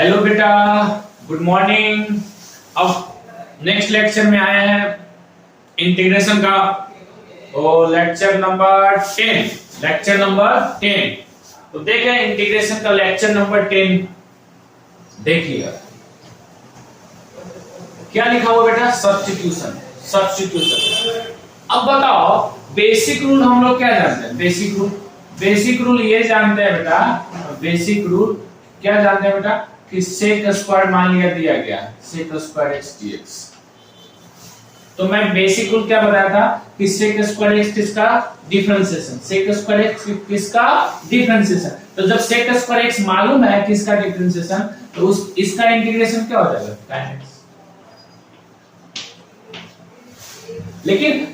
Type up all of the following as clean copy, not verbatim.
Hello बेटा, good morning. अब next lecture में आए हैं इंटीग्रेशन का। Lecture number 10। तो देखें इंटीग्रेशन का लेक्चर नंबर 10। देखिए क्या लिखा हुआ बेटा, सब्स्टिट्यूशन। अब बताओ बेसिक रूल हम लोग क्या जानते हैं? बेसिक रूल ये जानते हैं बेटा, बेसिक रूल क्या जानते हैं बेटा कि सेक स्क्वायर मान लिया दिया गया सेक स्क्वायर x dx। तो मैं बेसिक रूल क्या बताया था कि सेक स्क्वायर x किसका डिफरेंशिएशन, सेक स्क्वायर x किसका डिफरेंशिएशन। तो जब सेक स्क्वायर x मालूम है किसका डिफरेंशिएशन, तो उस इसका इंटीग्रेशन क्या हो जाएगा, tan x। लेकिन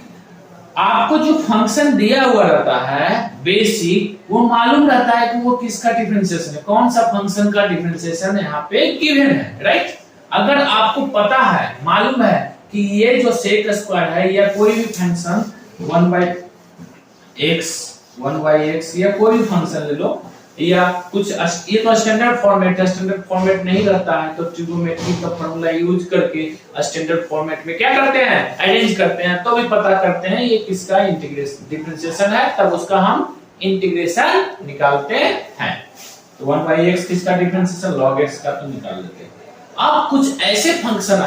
आपको जो फंक्शन दिया हुआ रहता है बेसिक, वो मालूम रहता है कि वो किसका डिफरेंशिएशन है, कौन सा फंक्शन का डिफरेंशिएशन यहाँ पे गिवन है, राइट। अगर आपको पता है, मालूम है कि ये जो सेक स्क्वायर है या कोई भी फंक्शन 1/x या कोई भी फंक्शन ले लो, या कुछ ये तो स्टैंडर्ड फॉर्मेट है, स्टैंडर्ड फॉर्मेट नहीं रहता है तो ट्रिगोनोमेट्री का फॉर्मूला यूज करके स्टैंडर्ड फॉर्मेट में क्या करते हैं, अरेंज करते हैं, तो भी पता करते हैं ये किसका इंटीग्रेशन डिफरेंशिएशन है, तब उसका हम इंटीग्रेशन निकालते हैं। तो 1/x किसका डिफरेंशिएशन, log x का तो निकाल लेते हैं। अब कुछ ऐसे फंक्शन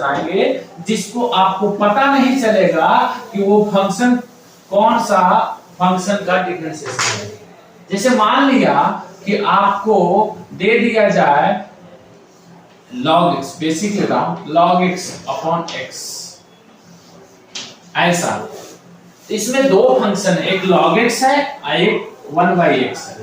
आएंगे जिसको आपको पता नहीं चलेगा कि वो फंक्शन कौन सा फंक्शन का डिफरेंशिएशन है। जैसे मान लिया कि आपको दे दिया जाए log x, बेसिक ले रहा हूं, log x अपॉन x, ऐसा। तो इसमें दो फंक्शन है, एक log x है और एक 1/x है,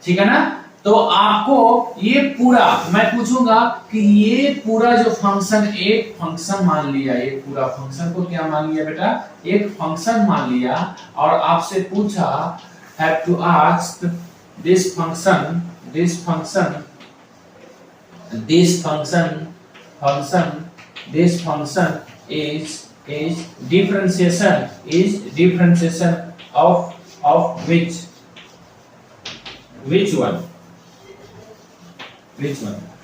ठीक है ना। तो आपको ये पूरा, मैं पूछूंगा कि ये पूरा जो फंक्शन, एक फंक्शन मान लिया, ये पूरा फंक्शन को क्या मान लिया बेटा, एक फंक्शन मान लिया, और आपसे पूछा have to ask this function is differentiation of which one।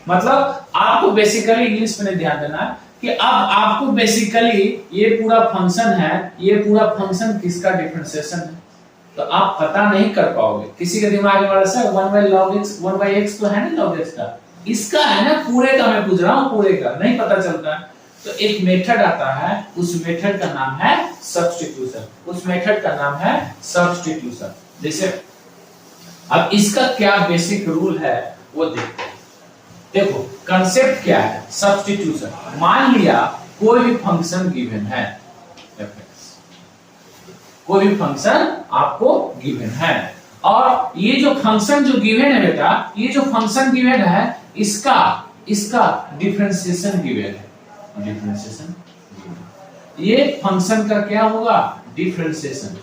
मतलब आपको बेसिकली इंग्लिश में ध्यान देना है कि अब आपको बेसिकली ये पूरा फंक्शन है, ये पूरा फंक्शन किसका डिफरेंशिएशन है, तो आप पता नहीं कर पाओगे। किसी के दिमाग में वाला सर 1/x तो है ना, log x का, इसका है ना, पूरे का मैं पूछ रहा हूं, पूरे का नहीं पता चलता है। तो एक मेथड आता है, उस मेथड का नाम है सब्स्टिट्यूशन। जैसे अब इसका क्या बेसिक रूल है वो देखते हैं। देखो कंसेप्ट क्या है, सब्स्टिट्यूशन। मान लिया कोई भी फंक्शन गिवन है, कोई भी फंक्शन आपको गिवन है, और ये जो फंक्शन जो गिवन है बेटा, ये जो फंक्शन गिवन है इसका डिफरेंशिएशन गिवन है, ये फंक्शन का क्या होगा, डिफरेंशिएशन।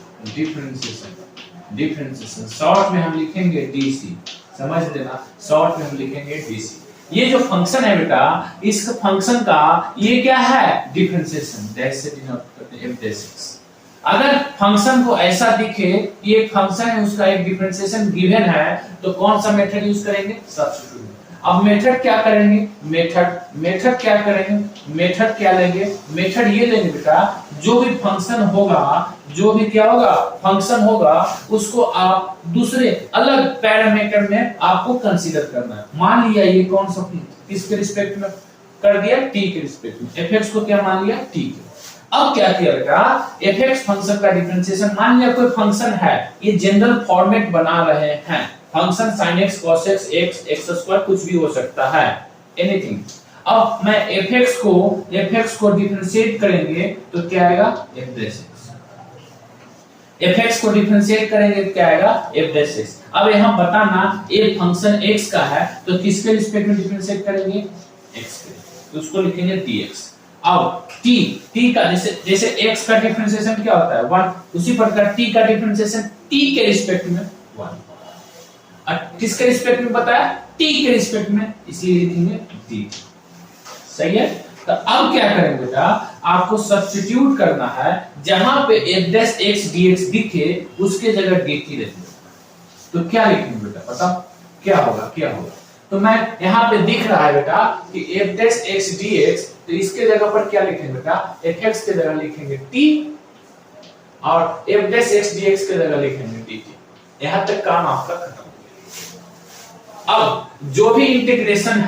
शॉर्ट में हम लिखेंगे डीसी, समझ लेना, शॉर्ट में हम लिखेंगे डीसी। ये जो फंक्शन है बेटा, इस फंक्शन का ये क्या है, डिफरेंशिएशन, डैश से डिनोट करते हैं f'। अगर फंक्शन को ऐसा दिखे कि एक फंक्शन है, उसका एक डिफरेंशिएशन गिवन है, तो कौन सा मेथड यूज करेंगे, सब्स्टिट्यूट। अब मेथड क्या करेंगे, मेथड क्या लेंगे, मेथड ये लेंगे बेटा, जो भी फंक्शन होगा, जो भी क्या होगा, फंक्शन होगा, उसको आप दूसरे अलग पैरामीटर में आपको कंसीडर करना है। मान लिया ये कौन सा, किसके रिस्पेक्ट में कर दिया, t के रिस्पेक्ट में, fx को क्या मान लिया, t के। अब क्या किया बेटा, fx फंक्शन का डिफरेंशिएशन, मान लिया कोई फंक्शन है, ये जनरल फॉर्मेट बना रहे हैं, function sin x cos x square कुछ भी हो सकता है, एनीथिंग। अब मैं fx को डिफरेंशिएट करेंगे तो क्या आएगा, fx को डिफरेंशिएट करेंगे तो क्या आएगा, f'। अब यहां बताना एक फंक्शन x का है तो किसके रिस्पेक्ट में डिफरेंशिएट करेंगे, x के, तो उसको लिखेंगे dx। अब t का जैसे x का डिफरेंशिएशन क्या होता है 1, उसी प्रकार t का डिफरेंशिएशन t के रिस्पेक्ट में 1, किसके रिस्पेक्ट में बताया, t के रिस्पेक्ट में, इसलिए लिखेंगे d। सही है। तो अब क्या करेंगे बेटा, आपको सब्स्टिट्यूट करना है, जहां पे f' dx दिखे उसके जगह dt रखेंगे। तो क्या लिखेंगे बेटा, बताओ क्या होगा, तो मैं यहाँ पे दिख रहा है बेटा कि f डैश x dx, तो इसके जगह पर क्या लिखेंगे बेटा, fx के जगह लिखेंगे t और f डैश x dx के जगह लिखेंगे dt। यहाँ तक काम आपका खत्म। अब जो भी इंटीग्रेशन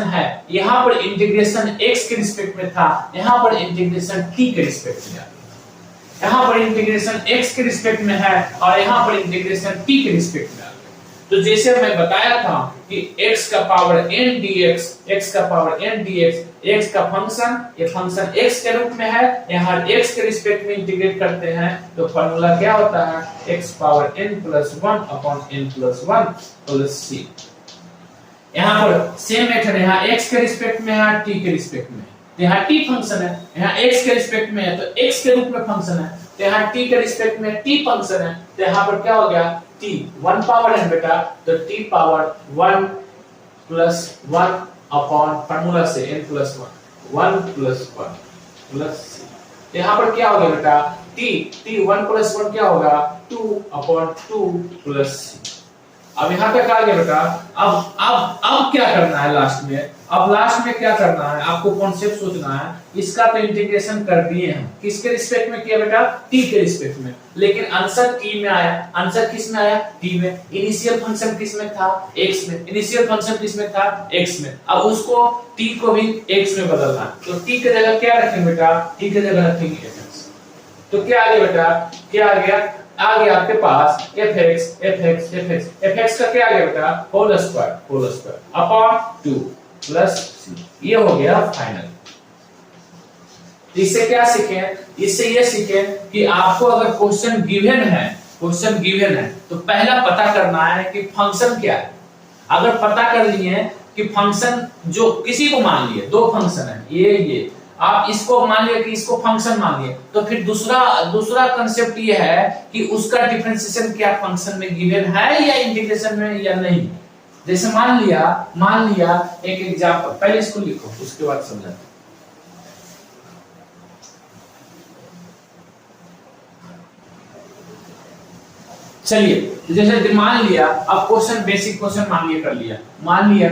है यहाँ पर इंटीग्रेशन x के रिस्पेक्ट में था, यहाँ पर इंटीग्रेशन t के रिस्पेक्ट में है। यहाँ पर इंटीग्रेशन x के रिस्पेक्ट में है और यहाँ पर इंटीग्रेशन t के रिस्पेक्ट में है। तो जैसे मैं बताया था कि x का पावर n dx, x का पावर n dx, x का फंक्शन, ये फंक्शन x के रूप में है, यहाँ x के रिस्पेक्ट में इंटीग्रेट करते हैं तो फॉर्मूला क्या होता है, x power n plus 1 upon n plus 1 plus c। यहाँ पर सेम मेथड, यहाँ x के रिस्पेक्ट में है, t के रिस्पेक्ट में, तो यहाँ t फंक्शन है, यहाँ x के रिस्पेक्ट में है तो x के रूप में फंक्शन है, तो यहाँ t के रिस्पेक्ट में t फंक्शन है, तो यहाँ पर क्या हो गया, t 1 पावर है बेटा, तो t power 1 plus 1 upon formula से n plus 1 plus 1 plus c। यहाँ पर क्या होगा बेटा, t 1 प्लस 1 क्या होगा, 2 अपॉन 2 प्लस c। अब यहाँ तक आ गया बेटा। अब क्या करना है लास्ट में, अब लास्ट में क्या करना है, आपको कॉन्सेप्ट सोचना है। इसका तो इंटीग्रेशन कर दिए हम, किसके रिस्पेक्ट में किया बेटा, t के रिस्पेक्ट में, लेकिन आंसर t में आया, आंसर किस में आया, t में। इनिशियल फंक्शन किस में था, x में, इनिशियल फंक्शन किस में था, x में। अब उसको t को भी x में बदलना है, तो t के जगह क्या रखेंगे बेटा, t के जगह रखेंगे fx। तो क्या आ गया बेटा, क्या आ गया आपके पास fx का क्या आ गया बेटा, whole square upon 2 plus c। ये हो गया फाइनल। इससे क्या सीखे, इससे ये सीखे कि आपको अगर क्वेश्चन गिवन है तो पहला पता करना है कि फंक्शन क्या है। अगर पता कर लिए कि फंक्शन, जो किसी को मान लिए दो फंक्शन है, ये आप इसको मान लिया कि इसको फंक्शन मान लिया, तो फिर दूसरा कांसेप्ट ये है कि उसका डिफरेंशिएशन क्या फंक्शन में गिवन है या इंटीग्रेशन में या नहीं। जैसे मान लिया एक एग्जांपल, पहले इसको लिखो उसके बाद समझाते। चलिए जैसे मान लिया, अब क्वेश्चन बेसिक क्वेश्चन मान लिया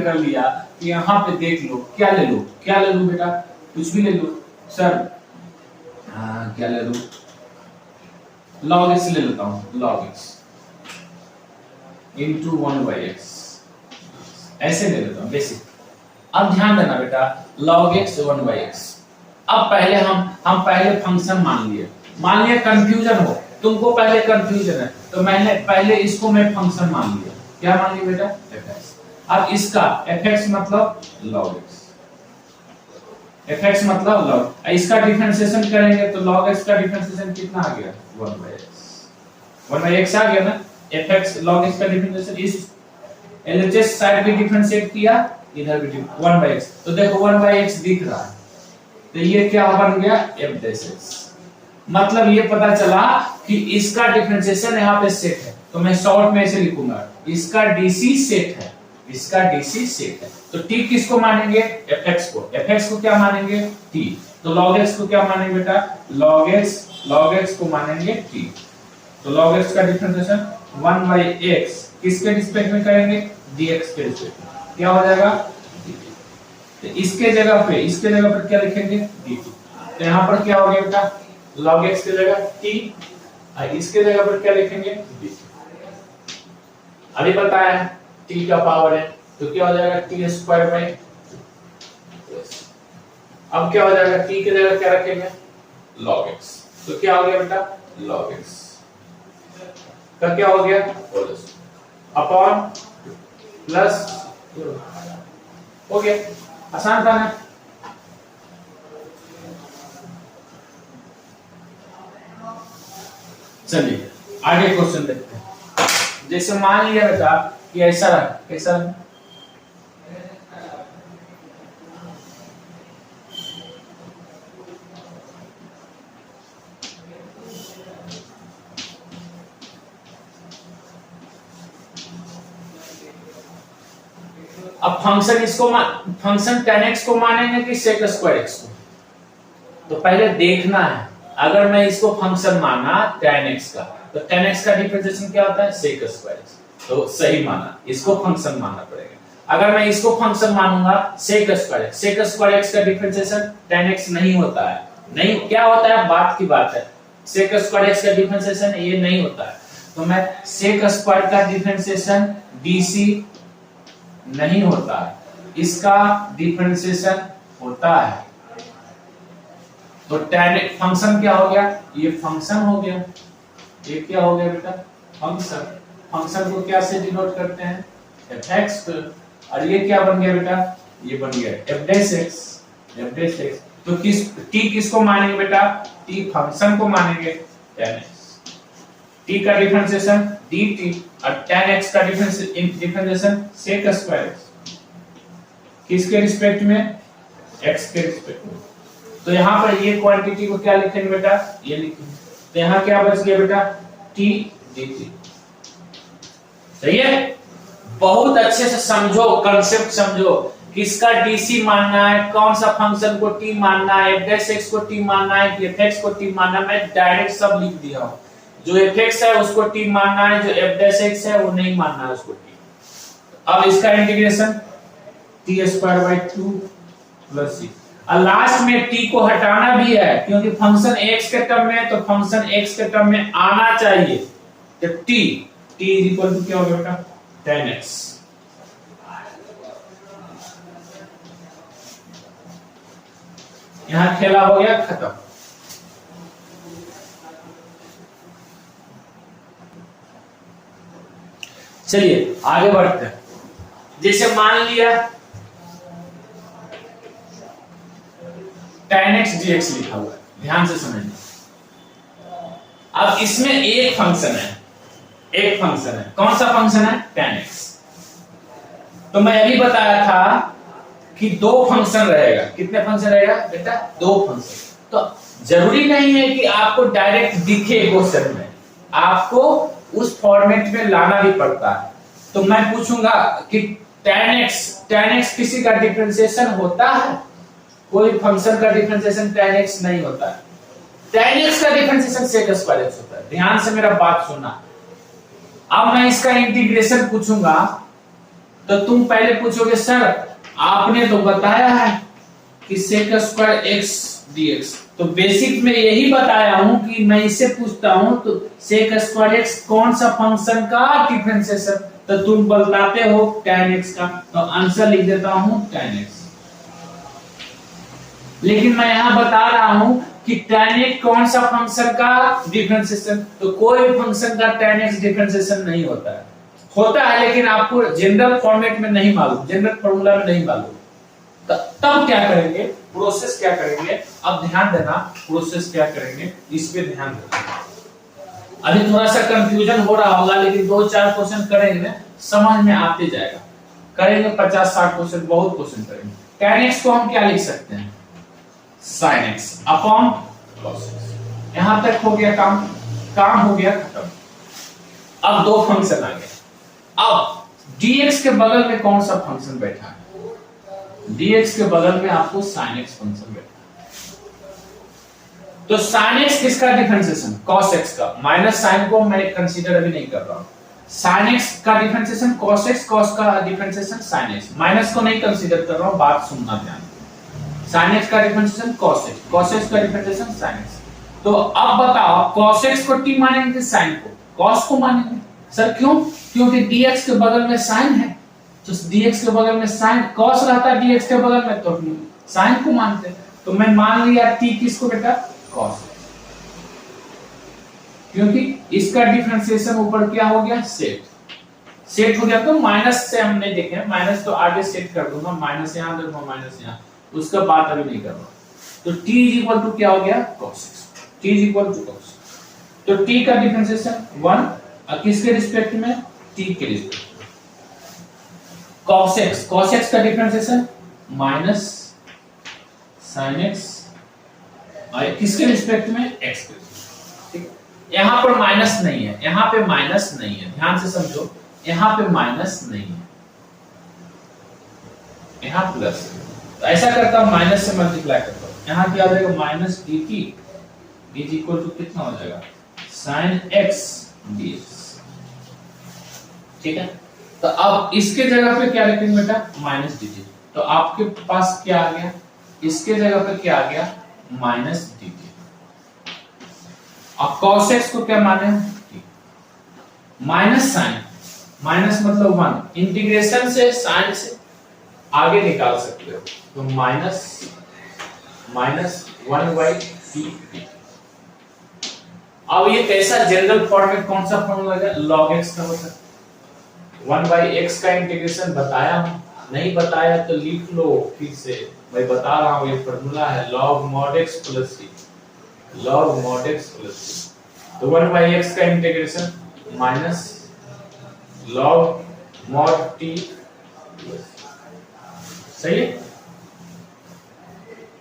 कि यहाँ पे देख लो, क्या ले लो बेटा, कुछ भी ले लो सर। क्या ले लो, log x ले लेता हूँ, log x into 1/x, ऐसे ले लेता हूँ बेसिक। अब ध्यान देना बेटा, log x 1/x। अब पहले हम पहले फंक्शन मान लिया कंफ्यूजन हो, तुमको पहले कंफ्यूजन है तो मैंने पहले इसको मैं फंक्शन मान लिया। क्या मान लिया बेटा, fx। अब इसका fx मतलब log x, fx मतलब log, इसका डिफरेंशिएशन करेंगे तो log x का डिफरेंशिएशन कितना आ गया, 1/x आ गया ना। fx log x का डिफरेंशिएशन, इस LHS साइड भी डिफरेंशिएट किया, इधर भी 1/x, तो देखो 1/x दिख रहा है, तो ये क्या बन गया, f डैश x। मतलब ये पता चला कि इसका डिफरेंशिएशन यहाँ पे सेट है, तो मैं शॉर्ट में ऐसे लिखूंगा, इसका DC सेट है, तो t किसको मानेंगे, fx को क्या मानेंगे, t। तो log x को क्या मानेंगे बेटा, log x को मानेंगे t। तो log x का डिफरेंशिएशन 1/x किसके रिस्पेक्ट में करेंगे, dx के रिस्पेक्ट में, क्या हो जाएगा, तो इसके जगह पर क्या लिखेंगे, dt। तो यहाँ पर क्या हो गया बेटा, log x की जगह t, और इसके जगह पर क्या लिखेंगे, dt। अभी बताया है t का पावर है, तो क्या हो जाएगा, t स्क्वायर बाई। अब क्या हो जाएगा, t की जगह क्या रखेंगे, log x, तो क्या हो गया बेटा, log x का क्या हो गया, अपॉन प्लस, हो गया, आसान था ना। चलिए आगे क्वेश्चन देखते हैं। जैसे मान लिया बेटा कि ऐसा रहा, कैसा, अब फंक्शन tan x को मानेंगे कि sec स्क्वायर x को, तो पहले देखना है। अगर मैं इसको फंक्शन माना tan x का, तो tan x का डिफरेंशिएशन क्या होता है, sec स्क्वायर x। तो सही माना, इसको फंक्शन मानना पड़ेगा। अगर मैं इसको फंक्शन मानूंगा sec स्क्वायर x का डिफरेंशिएशन tan x नहीं होता है, नहीं क्या होता है, बात की बात है, sec स्क्वायर x का डिफरेंशिएशन ये नहीं होता है, तो मैं sec स्क्वायर का डिफरेंशिएशन dc नहीं होता है, इसका डिफरेंशिएशन होता है। तो tan फंक्शन क्या हो गया, ये फंक्शन हो गया, ये क्या हो गया बेटा, फंक्शन। फंक्शन को क्या से डिनोट करते हैं, fx, और ये क्या बन गया बेटा, ये बन गया f डैश x। तो t किसको मानेंगे बेटा, t फंक्शन को मानेंगे, tan x। t का डिफरेंशिएशन dt और tan x का डिफरेंशिएशन sec स्क्वायर x, किसके रिस्पेक्ट में, x के रिस्पेक्ट में। तो यहाँ पर ये क्वांटिटी को क्या लिखेंगे बेटा, ये लिखेंगे, तो यहाँ क्या बच गया बेटा, t dt। सही है, बहुत अच्छे से समझो, कंसेप्ट समझो, किसका dc मानना है, कौन सा फंक्शन को t मानना है, f डैश x को t मानना है कि fx को t मानना है, मैं डायरेक्ट सब लिख दिया हूं। जो fx है उसको t मानना है, जो f डैश x है वो नहीं मानना है उसको t। अब इसका integration t square by 2 plus c, और लास्ट में t को हटाना भी है क्योंकि फंक्शन x के टर्म में है, तो फंक्शन x के टर्म में आना चाहिए। तो t इज इक्वल टू क्या होगा बेटा, tan x। यहां खेला हो गया खत्म। चलिए आगे बढ़ते हैं। जैसे मान लिया tan x dx लिखा हुआ है, ध्यान से समझिए। अब इसमें एक फंक्शन है, कौन सा फंक्शन है, tan x। तो मैं अभी बताया था कि दो फंक्शन रहेगा, कितने फंक्शन रहेगा बेटा, दो फंक्शन। तो जरूरी नहीं है कि आपको डायरेक्ट दिखे क्वेश्चन में, आपको उस फॉर्मेट में लाना भी पड़ता है। तो मैं पूछूंगा कि tan x किसी का डिफरेंशिएशन होता है, कोई फंक्शन का डिफरेंशिएशन tan x नहीं होता है। tan x का डिफरेंशिएशन sec स्क्वायर x होता है। ध्यान से मेरा बात सुनना। अब मैं इसका इंटीग्रेशन पूछूंगा तो तुम पहले पूछोगे सर आपने तो बताया है कि sec स्क्वायर x dx, तो बेसिक में यही बताया हूं कि मैं इससे पूछता हूं तो sec स्क्वायर x कौन सा फंक्शन का डिफरेंशिएशन, तो तुम बताते हो tan x का, तो आंसर लिख देता हूं tan x। लेकिन मैं यहां बता रहा हूं कि tan x कौन सा फंक्शन का डिफरेंशिएशन, तो कोई फंक्शन का tan x डिफरेंशिएशन नहीं होता है लेकिन आपको जनरल फॉर्मेट में नहीं मालूम, जनरल फार्मूला में नहीं मालूम। तब क्या करेंगे, प्रोसेस क्या करेंगे, अब ध्यान देना प्रोसेस क्या करेंगे, इस पे ध्यान देना। अभी थोड़ा सा कंफ्यूजन हो रहा होगा लेकिन 2-4 क्वेश्चन करेंगे समझ में आते जाएगा। करेंगे 50-60 क्वेश्चन, बहुत क्वेश्चन करेंगे। tan x को हम क्या लिख सकते हैं, sin x upon cos x। यहां तक हो गया काम हो गया खत्म। अब दो फंक्शन आ गए। अब dx के बगल में कौन सा फंक्शन बैठा है, dx के बगल में आपको sin x फंक्शन बैठा है। तो sin x किसका डिफरेंशिएशन, cos x का, माइनस sin को मैं कंसीडर अभी नहीं कर रहा हूं। sin x का डिफरेंशिएशन cos x, cos का डिफरेंशिएशन sin x, माइनस को नहीं कंसीडर कर रहा हूं, बात सुनना ध्यान। sin x का differentiation cos x, cos x का डिफरेंशिएशन sin x। तो अब बताओ cos x को t मानेंगे कि sin को, cos को मानेंगे। सर क्यों, क्योंकि dx के बगल में sin है, तो dx के बगल में sin, cos रहता है dx के बगल में तो sin को मानते हैं। तो मैं मान लिया t किसको बेटा, cos, क्योंकि इसका डिफरेंशिएशन ऊपर क्या हो गया, सेट हो गया। तो माइनस से हम नहीं देखें, माइनस तो आगे सेट कर दूंगा, माइनस यहां दूंगा, माइनस यहां, उसका बात अभी नहीं कर रहा। तो t इज इक्वल टू क्या हो गया, cos x, t is equal to cos। तो t का डिफरेंशिएशन 1 और किसके रिस्पेक्ट में, t के रिस्पेक्ट में। cos x का डिफरेंशिएशन माइनस sin x और किसके रिस्पेक्ट में, x के। ठीक, यहां पर माइनस नहीं है, यहां पे माइनस नहीं है, ध्यान से समझो, यहां पे माइनस नहीं है, यहां प्लस। तो ऐसा करता हूं, माइनस से मल्टीप्लाई करता हूं, यहां क्या हो जाएगा, minus dt is equal to कितना हो जाएगा, sin x dx। ठीक है। तो अब इसके जगह पे क्या लिखेंगे बेटा, माइनस dt। तो आपके पास क्या आ गया, इसके जगह पे क्या आ गया, माइनस dt। अब cos x को क्या माने, माइनस साइन, माइनस मतलब 1, इंटीग्रेशन से साइन से आगे निकाल सकते हो, तो माइनस 1/t। अब ये कैसा जनरल फॉर्म में कौन सा फॉर्मूला है, log x का होता है। 1/x का इंटीग्रेशन बताया हूं, नहीं बताया तो लिख लो फिर से, मैं बता रहा हूं, ये फॉर्मूला है log mod x plus t, log mod x plus t। तो 1/x का integration minus log mod t, सही है,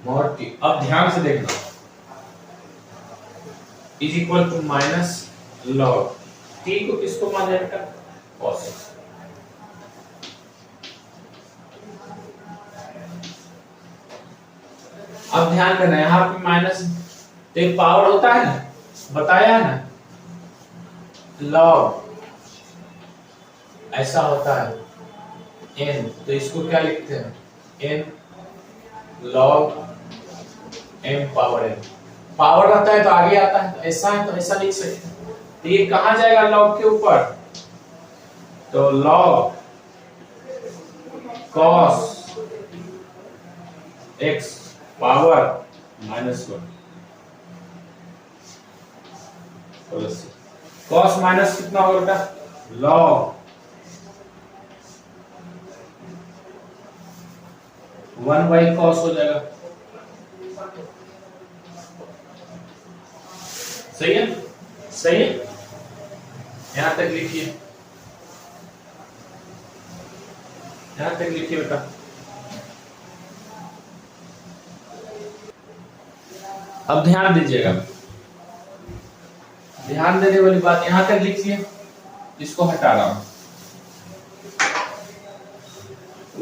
mod t। अब ध्यान से देखना, is equal to minus log t को किसको माना जाएगा, cos x। अब ध्यान करना, यहाँ पे माइनस तो एक पावर होता है ना, बताया है ना, log ऐसा होता है n, तो इसको क्या लिखते हैं, n log m power n। Power रहता है तो आगे आता है, तो ऐसा है तो ऐसा लिख सकते हैं। तो ये कहां जाएगा log के ऊपर, तो log cos x power -1 cos minus कितना होगा बेटा, log 1/cos हो जाएगा, सही है, सही है, यहां तक लिखिए, यहां तक लिखिए बेटा। अब ध्यान दीजिएगा, ध्यान देने वाली बात, यहां तक लिखिए, इसको हटा रहा हूं।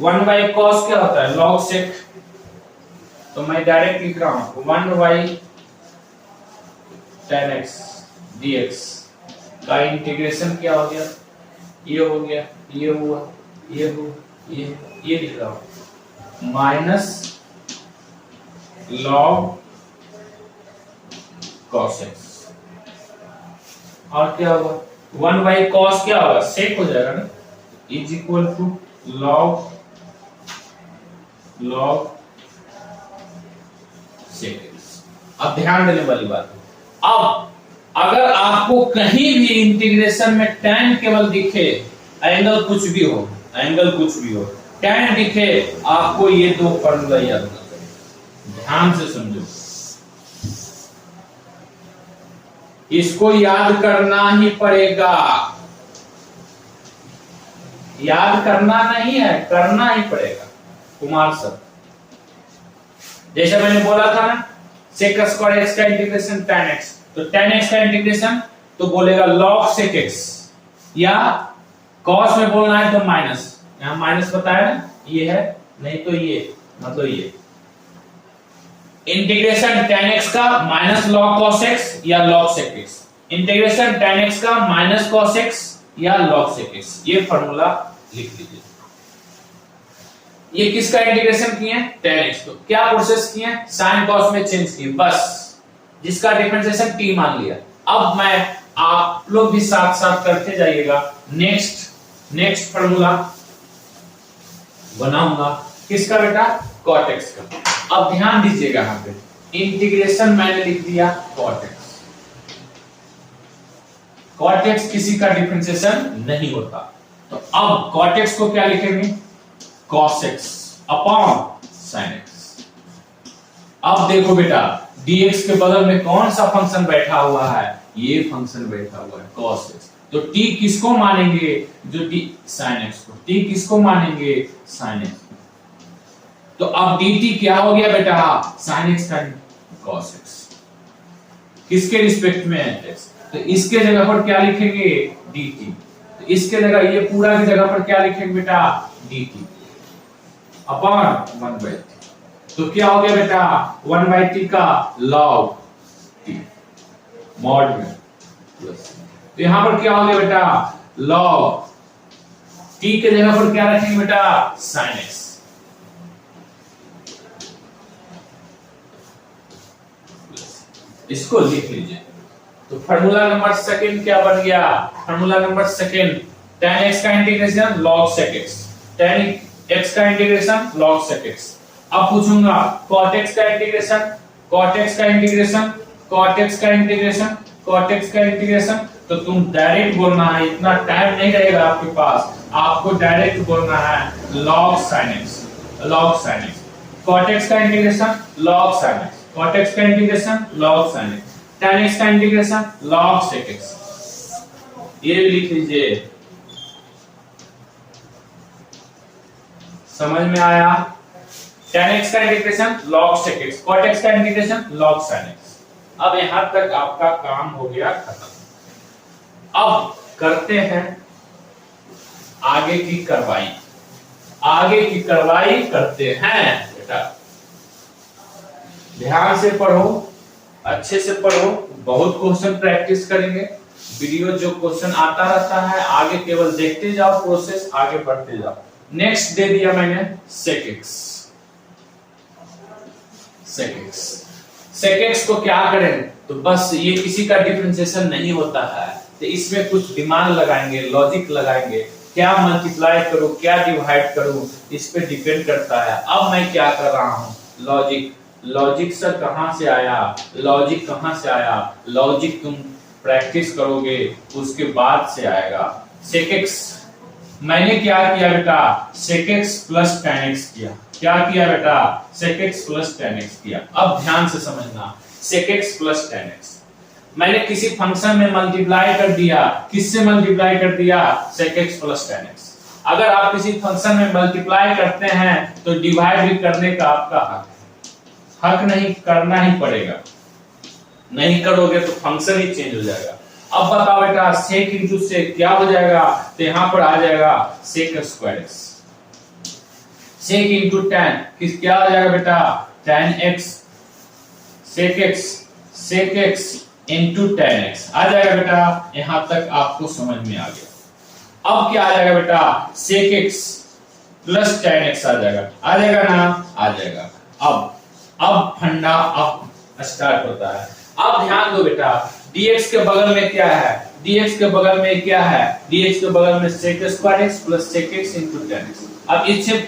1/cos क्या होता है, log sec, तो मैं डायरेक्ट लिख रहा हूं 1/tan x dx का इंटीग्रेशन क्या हो गया, ये हो गया, ये हुआ, ये हुआ, ये लिख रहा हूं, माइनस log cos x, और क्या होगा, 1/cos क्या होगा, sec हो जाएगा ना, is equal to log sec x। अब ध्यान देने वाली बात, अब अगर आपको कहीं भी इंटीग्रेशन में tan केवल दिखे, एंगल कुछ भी हो, एंगल कुछ भी हो, tan दिखे, आपको ये दो फॉर्मूला याद रखना चाहिए, ध्यान से समझो, इसको याद करना ही पड़ेगा, याद करना नहीं है, करना ही पड़ेगा कुमार सर। जैसे मैंने बोला था ना, sec स्क्वायर x का इंटीग्रेशन tan x, तो tan x का इंटीग्रेशन तो बोलेगा log sec x, या cos में बोलना है तो माइनस, यहां माइनस बताया ना, ये है, नहीं तो ये, मतलब ये इंटीग्रेशन tan x का माइनस log cos x या log sec x, integration tan x का माइनस cos x या log sec x, ये फॉर्मूला लिख लीजिए। ये किसका इंटीग्रेशन किए हैं, tan x, तो क्या प्रोसेस किए हैं, sin cos में चेंज किए, बस, जिसका डिफरेंशिएशन t मान लिया। अब मैं, आप लोग भी साथ साथ करते जाइएगा, नेक्स्ट फॉर्मूला बनाऊंगा किसका बेटा, cot x का। अब ध्यान दीजिएगा, यहां पे इंटीग्रेशन मैंने लिख दिया cot x, cot x किसी का डिफरेंशिएशन नहीं होता, तो अब cot x को क्या लिखेंगे, cos x upon sin x। अब देखो बेटा, dx के बगल में कौन सा फंक्शन बैठा हुआ है, ये फंक्शन बैठा हुआ है cos x, तो t किसको मानेंगे, जो t sin x को, t किसको मानेंगे, sin x। तो अब dt क्या हो गया बेटा, sin x का cos x, किसके रिस्पेक्ट में है x, तो इसके जगह पर क्या लिखेंगे, dt, तो इसके जगह, ये पूरा की जगह पर क्या लिखेंगे बेटा, dt अपॉन 1/t, तो क्या हो गया बेटा, 1/t का log t मॉड में प्लस, तो यहां पर क्या हो गया बेटा, log टी के जगह पर क्या रखेंगे बेटा, sin x। इसको लिख लीजिए। तो फार्मूला नंबर सेकंड क्या बन गया, formula number second tan x का integration log sec x, tan x का इंटीग्रेशन log sec x। अब पूछूंगा cot x का इंटीग्रेशन, cot x का इंटीग्रेशन, cot x का इंटीग्रेशन, cot x का इंटीग्रेशन। तो तुम डायरेक्ट बोलना है, इतना टाइम नहीं रहेगा आपके पास, आपको डायरेक्ट बोलना है log sin x, log sin x। cot x का integration log sin x, cot x का integration log sin x, tan x का इंटीग्रेशन log sec x। ये भी लिख लीजिए। समझ में आया? tan x का integration log sec x, cot x का इंटीग्रेशन log sin x। अब यहां तक आपका काम हो गया खत्म। अब करते हैं आगे की कार्रवाई, आगे की कार्रवाई करते हैं बेटा। ध्यान से पढ़ो, अच्छे से पढ़ो, बहुत क्वेश्चन प्रैक्टिस करेंगे। वीडियो जो क्वेश्चन आता रहता है आगे केवल देखते जाओ, प्रोसेस आगे बढ़ते जाओ। नेक्स्ट दे दिया मैंने sec x, sec x, sec x को क्या करें, तो बस ये किसी का डिफरेंशिएशन नहीं होता है, तो इसमें कुछ दिमाग लगाएंगे, लॉजिक लगाएंगे, क्या मल्टीप्लाई करूं क्या डिवाइड करूं, इस पे डिपेंड करता है। अब मैं क्या कर रहा हूं, लॉजिक, लॉजिक सर कहां से आया, लॉजिक कहां से आया, लॉजिक तुम प्रैक्टिस करोगे उसके बाद से आएगा। sec x मैंने क्या किया बेटा, sec x plus tan x किया, क्या किया बेटा, sec x plus tan x किया। अब ध्यान से समझना, sec x plus tan x मैंने किसी फंक्शन में मल्टीप्लाई कर दिया, किससे मल्टीप्लाई कर दिया, sec x plus tan x। अगर आप किसी फंक्शन में मल्टीप्लाई करते हैं तो डिवाइड भी करने का आपका हक नहीं, करना ही पड़ेगा, नहीं करोगे तो फंक्शन ही चेंज हो जाएगा। अब बताओ बेटा sec इंटू sec क्या हो जाएगा, तो यहां पर आ जाएगा sec square x, sec into tan किस क्या हो जाएगा बेटा, tan x, sec x into tan x आ जाएगा बेटा। यहां तक आपको समझ में आ गया। अब क्या आ जाएगा बेटा, sec x plus tan x आ जाएगा ना, आ जाएगा। अब फंडा अब स्टार्ट होता है। अब ध्यान दो बेटा, dx के बगल में क्या है, dx के बगल में क्या है, dx के बगल में sec square x plus sec x into tan x। अब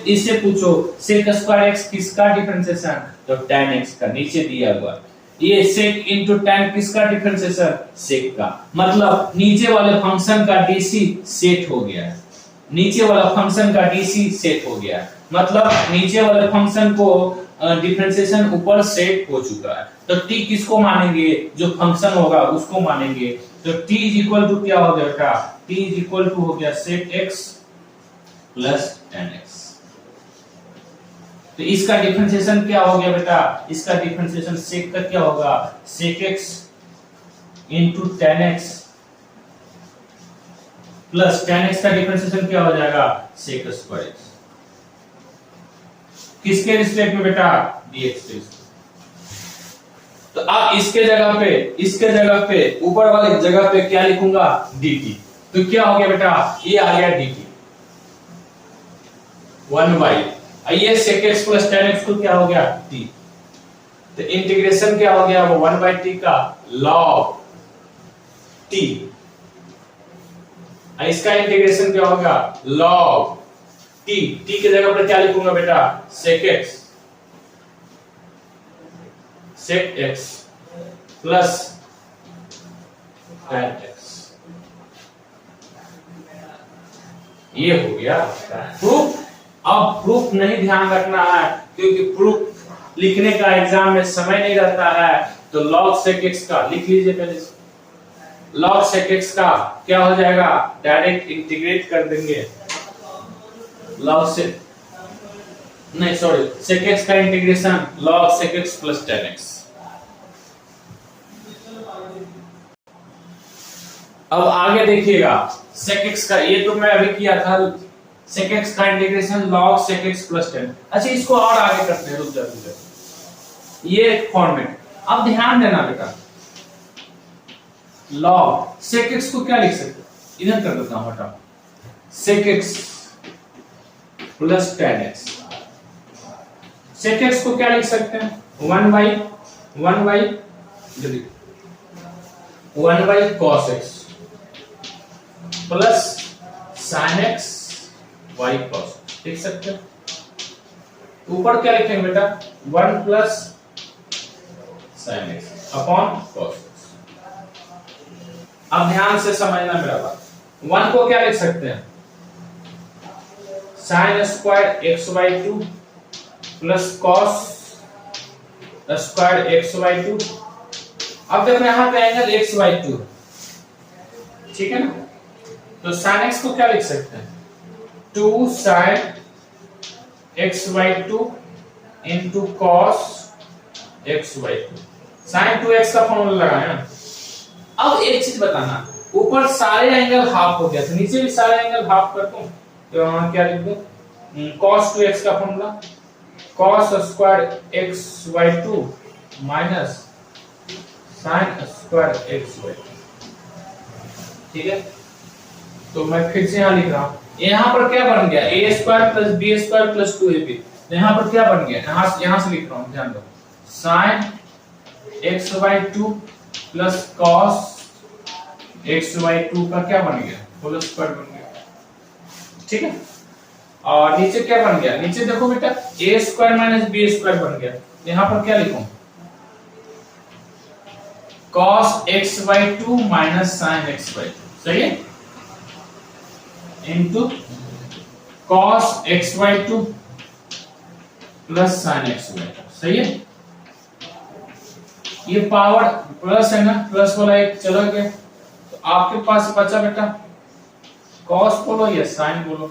इससे पूछो sec स्क्वायर x किसका डिफरेंशिएशन, तो tan x का, नीचे दिया हुआ। ये sec इंटू tan किसका डिफरेंशिएशन, sec का, मतलब नीचे वाले फंक्शन का dc सेट हो गया है, नीचे वाला फंक्शन का dc सेट हो गया है, मतलब नीचे वाले फंक्शन को डिफरेंशिएशन ऊपर सेट हो चुका है। तो t किसको मानेंगे, जो फंक्शन होगा उसको मानेंगे। तो t इज इक्वल टू क्या हो गया बेटा, t इज इक्वल टू हो गया sec x plus tan x। तो इसका डिफरेंशिएशन क्या हो गया बेटा, इसका डिफरेंशिएशन sec का क्या होगा, sec x into tan x plus tan x का डिफरेंशिएशन क्या हो जाएगा, sec स्क्वायर x। किसके रिस्पेक्ट में बेटा, dx के। तो अब इसके जगह पे ऊपर वाले जगह पे क्या लिखूंगा, dt। तो क्या हो गया बेटा, ये आ गया dt 1 ये sec x plus tan x को क्या हो गया, t। तो इंटीग्रेशन क्या हो गया, वो 1/t का log t। इसका इंटीग्रेशन क्या होगा, log t। t के जगह पर क्या लिखूंगा बेटा, sec x plus tan x। ये हो गया प्रूफ। अब प्रूफ नहीं ध्यान रखना है, क्योंकि प्रूफ लिखने का एग्जाम में समय नहीं रहता है। तो log sec x का लिख लीजिए पहले, log sec x का क्या हो जाएगा, डायरेक्ट इंटीग्रेट कर देंगे, log से नहीं सॉरी sec x का integration log sec x plus tan x। अब आगे देखिएगा sec x का, ये तो मैं अभी किया था, sec x का integration log sec x plus tan। अच्छा इसको और आगे करते हैं, रुक जाओ, ये फॉर्मेट। अब ध्यान देना बेटा, log sec x को क्या लिख सकते हैं, इधर कर देता हूं, हटाओ sec x plus tan x। sec x को क्या लिख सकते हैं 1 by cos x plus sin x y cos लिख सकते हैं। ऊपर क्या लिखेंगे बेटा 1 plus sin x upon cos x। अब ध्यान से समझना मेरा बात, 1 को क्या लिख सकते हैं sin square x/2 plus cos square x/2। अब देखो यहाँ पे एंगल x/2, ठीक है ना, तो sin x को क्या लिख सकते हैं 2 sin x/2 into cos x/2। sin 2x का फॉर्मूला लगाया। अब एक चीज बताना, ऊपर सारे एंगल हाफ हो गया तो नीचे भी सारे एंगल हाफ कर दूं, तो यहाँ क्या लिख दूं cos 2x का formula cos square x/2 minus sin square x/2, ठीक है। तो मैं फिर से यहाँ लिख रहा हूँ, यहाँ पर क्या बन गया a square plus b square plus 2ab। यहाँ पर क्या बन गया, यहाँ से लिख रहा हूँ, ध्यान दो, sin x/2 plus cos x/2 का क्या बन गया होल स्क्वायर बन गया, ठीक है। और नीचे क्या बन गया, नीचे देखो बेटा a square minus b square बन गया। यहाँ पर क्या लिखूं cos x/2 minus sin x/2, सही है, into cos x/2 plus sin x/2, सही है। ये पावर प्लस है ना, प्लस वाला एक चला गया, तो आपके पास बचा बेटा cos बोलो या sin बोलो,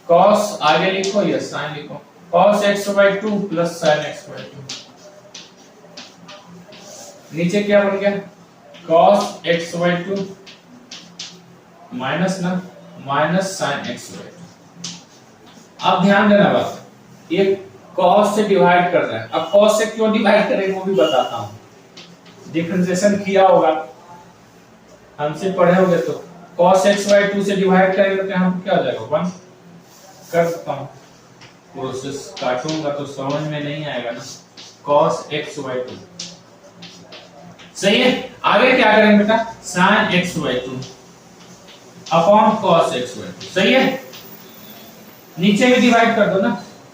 cos आगे लिखो या sin लिखो, cos x/2 plus sin x/2। नीचे क्या बन गया cos x/2 माइनस ना माइनस sin x/2। अब ध्यान देना बात, ये cos से डिवाइड कर रहा है। अब cos से क्यों डिवाइड करें वो भी बताता हूं। डिफरेंशिएशन किया होगा, हमसे पढ़े होगे, तो cos x/2 से डिवाइड करेंगे तो यहाँ पर क्या आ जाएगा 1 कर सकता हूँ, प्रोसेस काटूंगा तो समझ में नहीं आएगा ना, cos x/2, सही है। आगे क्या करेंगे बेटा sin x/2 upon cos x/2, सही है। नीचे भी डिवाइड कर दो ना,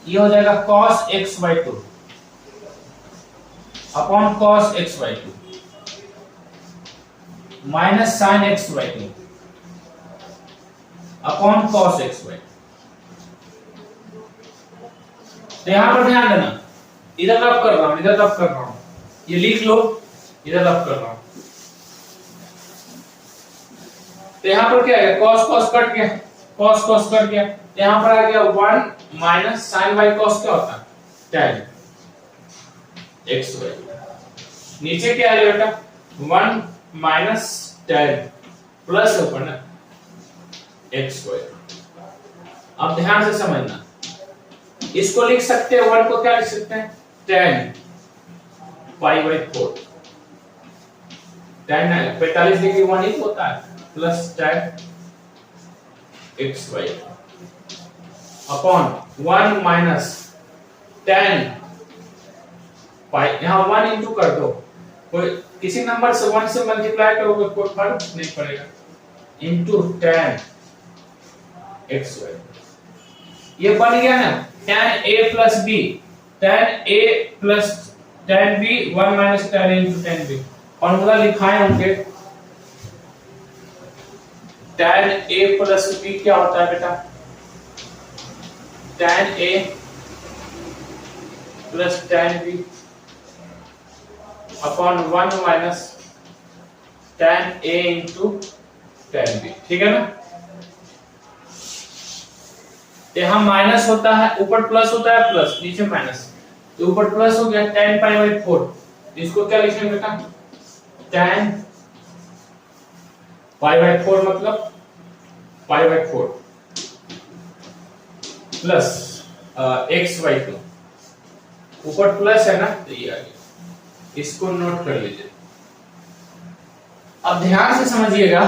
ये हो जाएगा cos x/2 upon cos x/2 minus sin x/2 upon cos x/2। तो यहां पर ध्यान देना, इधर रब कर रहा हूं, इधर रब कर रहा हूं, ये लिख लो, इधर रब कर रहा हूं। तो यहां पर क्या है cos cos कट गया, cos cos कट गया, यहां पर आ गया 1 माइनस sin y cos क्या होता है tan x/2। नीचे क्या आ गया बेटा 1 माइनस tan प्लस ऊपर ना x/2। अब ध्यान से समझना, इसको लिख सकते हैं 1 को क्या लिख सकते हैं tan π/4, tan 45 डिग्री 1 ही होता है, plus tan x/2 upon 1 minus tan पाई, यहां 1 इंटू कर दो, कोई किसी नंबर से 1 से मल्टीप्लाई करोगे कोई फर्क नहीं पड़ेगा, इंटू tan x/2। ये बन गया ना tan a plus b, tan a plus tan b 1 minus tan a into tan b। Formula लिखाए होंगे, tan a प्लस b क्या होता है बेटा tan a plus tan b upon 1 minus tan a into tan b, ठीक है ना। यहां माइनस होता है, ऊपर प्लस होता है, प्लस नीचे माइनस, तो ऊपर प्लस हो गया tan π/4, इसको क्या लिखेंगे बेटा tan π/4 मतलब π/4 प्लस x/2, ऊपर प्लस है ना तो ये आ गया, इसको नोट कर लीजिए। अब ध्यान से समझिएगा,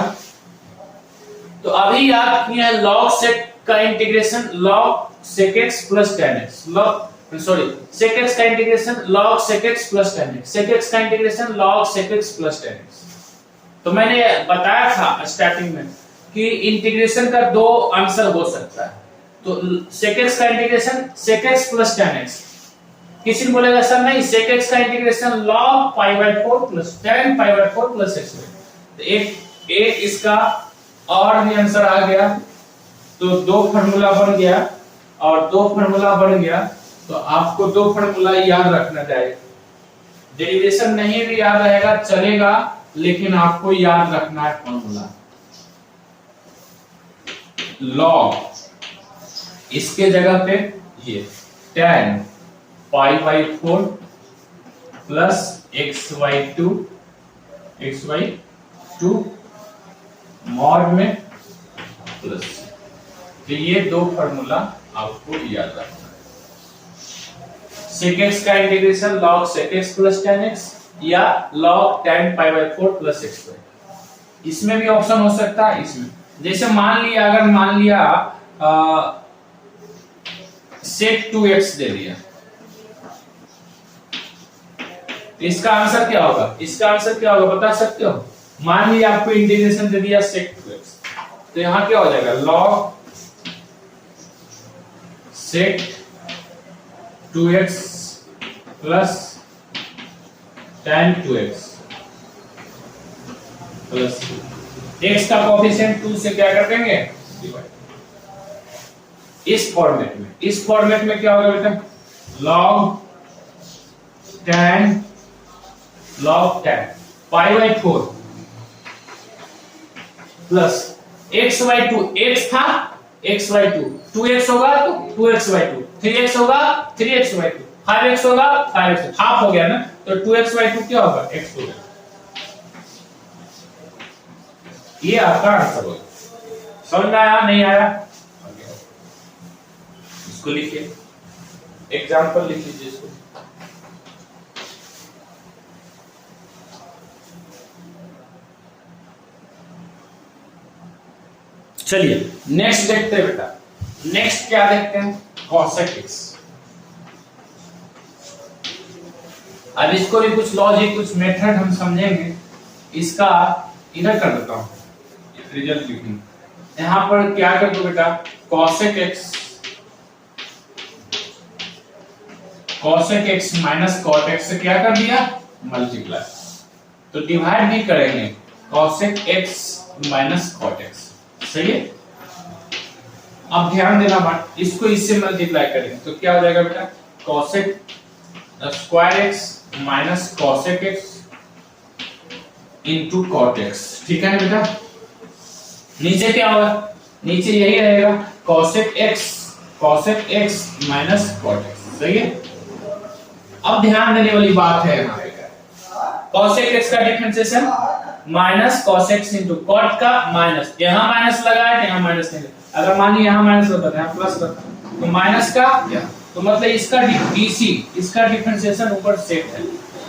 तो अभी याद किया लॉग से का integration log sec x plus tan x, sec x का integration log sec x plus tan x, sec x का integration log sec x plus tan x। तो मैंने बताया था स्टार्टिंग में कि इंटीग्रेशन का दो आंसर हो सकता है। तो sec x का integration sec x plus tan x, किसी ने बोलेगा सर नहीं sec x का integration log π/4 plus tan π/4 plus x। तो एक इसका और भी आंसर आ गया, तो दो फार्मूला बन गया, और दो फार्मूला बन गया तो आपको दो फार्मूला याद रखना चाहिए। डेरिवेशन नहीं भी याद रहेगा चलेगा, लेकिन आपको याद रखना है फार्मूला। log इसके जगह पे ये tan π/4 प्लस xy2 मॉड में प्लस, तो ये दो फार्मूला आपको याद रखना है। sec x का integration log sec x plus tan x या log tan π/4 प्लस xy। इसमें भी ऑप्शन हो सकता है, इसमें जैसे मान लिया, अगर मान लिया sec 2x दे दिया, तो इसका आंसर क्या होगा? इसका आंसर क्या होगा बता सकते हो? मान लिया आपको इंटीग्रेशन दे दिया sec 2x, तो यहां क्या हो जाएगा? log sec 2x plus tan 2x plus x का कोएफिशिएंट 2 से क्या कर देंगे? डिवाइड। इस फॉर्मेट में क्या होगा बेटा? log tan π/4 plus xy2, x था xy2, 2x होगा तो 2xy2, 3x होगा 3xy2, 5x होगा 5x, हाफ हो गया ना, तो 2xy2 क्या होगा? x होगा। ये आपका आंसर होगा। समझ में आया नहीं आया? इसको लिखिए, एग्जांपल लिख लीजिए इसको। चलिए नेक्स्ट देखते हैं बेटा। नेक्स्ट क्या देखते हैं? cosec x। अब इसको भी कुछ लॉजिक, कुछ मेथड हम समझेंगे। इसका इधर कर देता हूं, रिजल्ट लिखेंगे। यहां पर क्या कर दो बेटा? cosec x minus cot x से क्या कर दिया? मल्टीप्लाई। तो डिवाइड भी करेंगे cosec x minus cot x, सही है। अब ध्यान देना बात, इसको इससे मल्टीप्लाई करेंगे तो क्या हो जाएगा बेटा? cosec square x minus cosec x into cot x, ठीक है बेटा। नीचे क्या होगा? नीचे यही रहेगा cosec x minus cot x, सही है। अब ध्यान देने वाली बात है यहाँ पे, cosec x का differentiation minus cos x into cot का माइनस, यहां माइनस लगा है, यहां माइनस नहीं। अगर मान लीजिए यहां माइनस होता है, यहां प्लस होता, तो माइनस का तो मतलब इसका dc, इसका डिफरेंशिएशन ऊपर सेट है,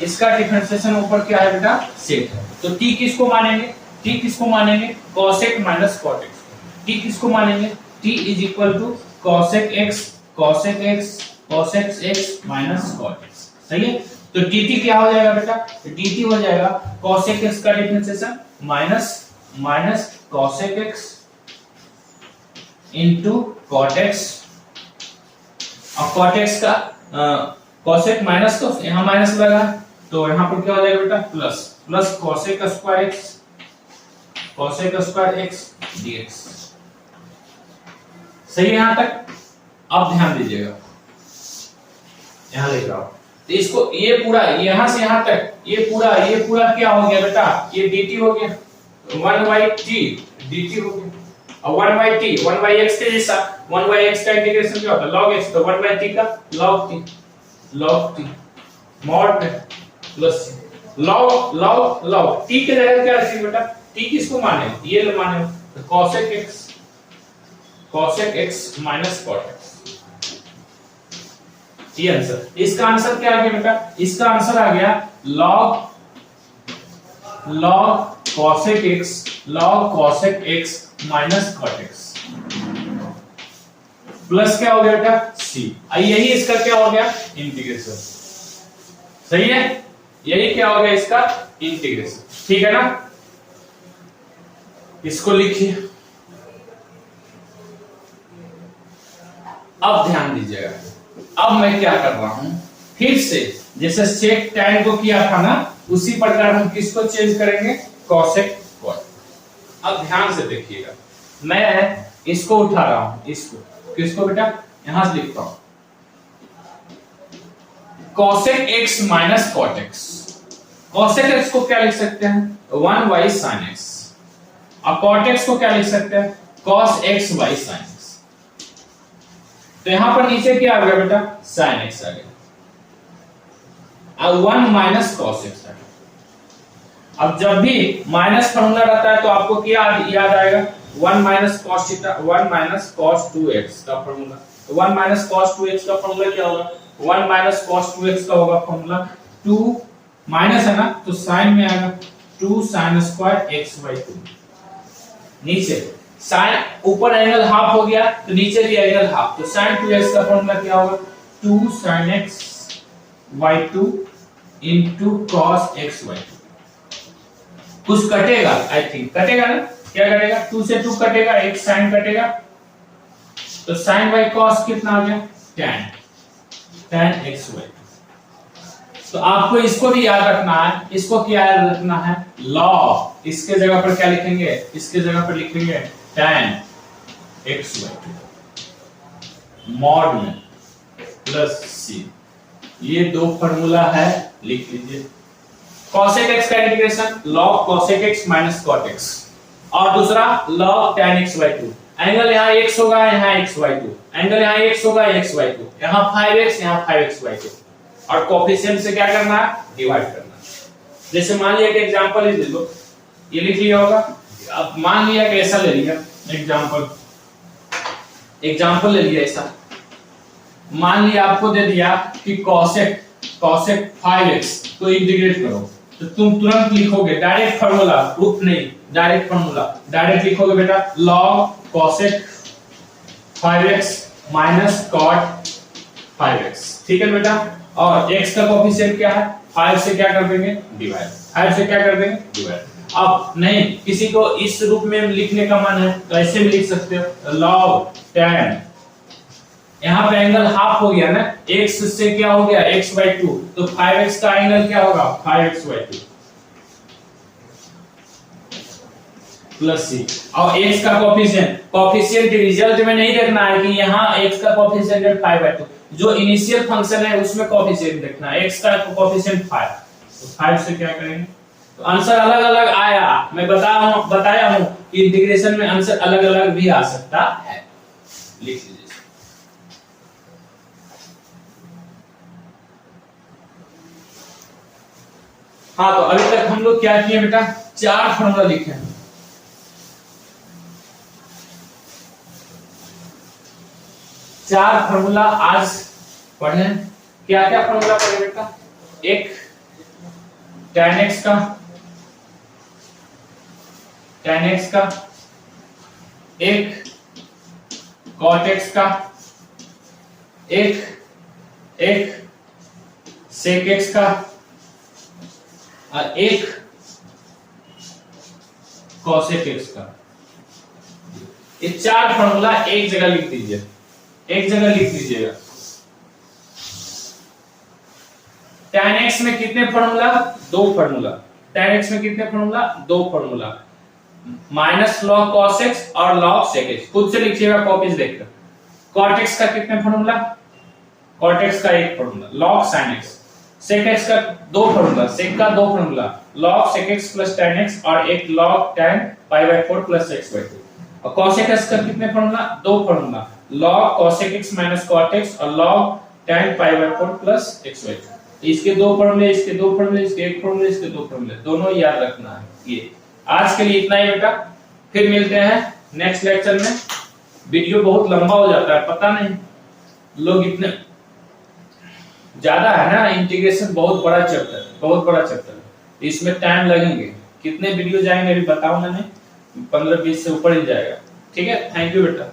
इसका डिफरेंशिएशन ऊपर क्या है बेटा? सेट है। तो t किसको मानेंगे? t किसको मानेंगे? cosec minus cot x। t किसको मानेंगे? t is equal to cosec x minus cot x, सही है। तो dt क्या हो जाएगा बेटा? dt हो जाएगा cosec x का differentiation minus cosec x into cot x, और cot x का cosec माइनस, तो यहां माइनस लगा तो यहां पर क्या हो जाएगा बेटा? Plus cosec square x dx, सही है यहां तक। अब ध्यान दीजिएगा, यहां लिख रहा हूं, तो इसको ये पूरा यहां से यहां तक ये पूरा क्या हो गया बेटा? ये dt हो गया, 1/t dt हो गया, और 1/t 1/x के जैसा, 1/x का इंटीग्रेशन क्या होता है? log x, तो 1/t का log t मॉड में प्लस log t के जगह क्या रखेंगे बेटा? t किसको माने? ये लो माने, तो cosec x minus cot x, ये आंसर। इसका आंसर क्या आ गया बेटा? इसका आंसर आ गया log cosec x minus cot x। Plus क्या हो गया बेटा c। यही इसका क्या हो गया इंटीग्रेशन। सही है, यही क्या हो गया इसका इंटीग्रेशन। ठीक है ना, इसको लिखिए। अब ध्यान दीजिएगा, अब मैं क्या कर रहा हूं, फिर से जैसे सेक tan को किया था ना, उसी प्रकार हम किसको चेंज करेंगे, cosec cot। अब ध्यान से देखिएगा, मैं इसको उठा रहा हूं, इसको किसको बेटा, यहां से लिखता हूं cosec x minus cot x। cosec x को क्या लिख सकते हैं 1y sin x, और cot x को क्या लिख सकते हैं cos x y sin x। तो यहां पर नीचे क्या आ गया बेटा sin x आ गया, अब 1 माइनस cos x आ गया। अब जब भी माइनस फॉर्मूला रहता है तो आपको क्या याद आएगा 1 minus cos theta, 1 minus cos 2x का फॉर्मूला। 1 माइनस cos 2x का फॉर्मूला क्या होगा, 1 माइनस cos 2x का होगा फॉर्मूला 2 माइनस है ना, तो साइन में आएगा 2 sin स्क्वायर x बाई 2। नीचे साइन, ऊपर एंगल हाफ हो गया तो नीचे भी एंगल हाफ, तो sin 2x का फॉर्मूला क्या होगा 2 sin x by 2 into cos x by 2। कुछ कटेगा, आई थिंक कटेगा ना, क्या कटेगा 2 से 2 कटेगा, एक sin कटेगा, तो sin by cos कितना आ गया tan x by 2। तो आपको इसको भी याद रखना है, इसको क्या याद रखना है log, इसके जगह पर क्या लिखेंगे, इसके जगह पर लिखेंगे tan x by 2 मॉड में प्लस c। ये दो फॉर्मूला है, लिख लीजिए। cosec x का integration log cosec x minus cot x, और दूसरा log tan x by 2। Angle यहाँ x होगा, यहाँ x by 2, एंगल यहाँ x होगा, x by 2, यहाँ 5x, यहाँ 5x by 2, और कोफिशिएंट से क्या करना है डिवाइड करना है। जैसे मान लिया कि एग्जांपल ही ले लो, ये लिख लिया होगा। अब मान लिया कि ऐसा ले लिया एग्जांपल ले लिया ऐसा, मान लिया आपको दे दिया कि cosec 5x को इंटीग्रेट करो, तो तुम तुरंत लिखोगे डायरेक्ट फार्मूला, प्रूफ नहीं, डायरेक्ट फार्मूला, डायरेक्ट लिखोगे बेटा log cosec 5x minus cot 5x। ठीक है बेटा, और x का कोफिशिएंट क्या है 5 से क्या कर देंगे डिवाइड, 5 से क्या कर देंगे डिवाइड। अब नहीं किसी को इस रूप में लिखने का मन है तो ऐसे भी लिख सकते हो log tan, यहाँ पे एंगल हाफ हो गया ना, x से क्या हो गया x by 2, तो 5x का एंगल क्या होगा 5x by 2 प्लस c, और x का कोफिशिएंट रिजल्ट में नहीं देखना है कि यहाँ x का कोफिशिएंट है 5 by 2, जो इनिशियल फंक्शन है उसमें कोफिशिएंट देखना है, x का कोफिशिएंट 5, तो 5 से क्या करेंगे, तो आंसर अलग अलग आया। मैं बताया हूं कि इंटीग्रेशन में आंसर अलग अलग भी आ सकता है, लिख लीजिए। हाँ, तो अभी तक हम लोग क्या किए बेटा, 4 फॉर्मूला लिखे हैं। चार फॉर्मूला आज पढ़े। क्या क्या फॉर्मूला पढ़े बेटा, एक tan x का, एक cot x का, एक sec x का, और एक cosec x का। ये 4 फॉर्मूला एक जगह लिख दीजिए, एक जगह लिख दीजिएगा। tan x में कितने फॉर्मूला, 2 फॉर्मूला। tan x में कितने formula, 2 formula, minus log cos x और log sec x। खुद से लिखिएगा कॉपीज देखकर। cot x का कितने फॉर्मूला, cot x का एक formula, log sin x। sec x का 2 फॉर्मूला, sec का 2 formula, log sec x plus tan x, और एक log tan pi by 4 plus x by 2। और cosec x का कितने formula, 2 formula, log cosec x minus cot x और log tan pi by 4 plus x by 2। इसके 2 फॉर्मूले, इसके 2 फॉर्मूले, इसके एक फॉर्मूले, इसके 2 फॉर्मूले, दोनों याद रखना है। ये आज के लिए इतना ही बेटा, फिर मिलते हैं नेक्स्ट लेक्चर में। वीडियो बहुत लंबा हो जाता है, पता नहीं लोग इतने ज्यादा है ना, इंटीग्रेशन बहुत बड़ा चैप्टर है, इसमें टाइम लगेंगे। कितने वीडियो जाएंगे अभी बताऊंगा नहीं, 15-20 से ऊपर ही जाएगा। ठीक है, थैंक यू बेटा।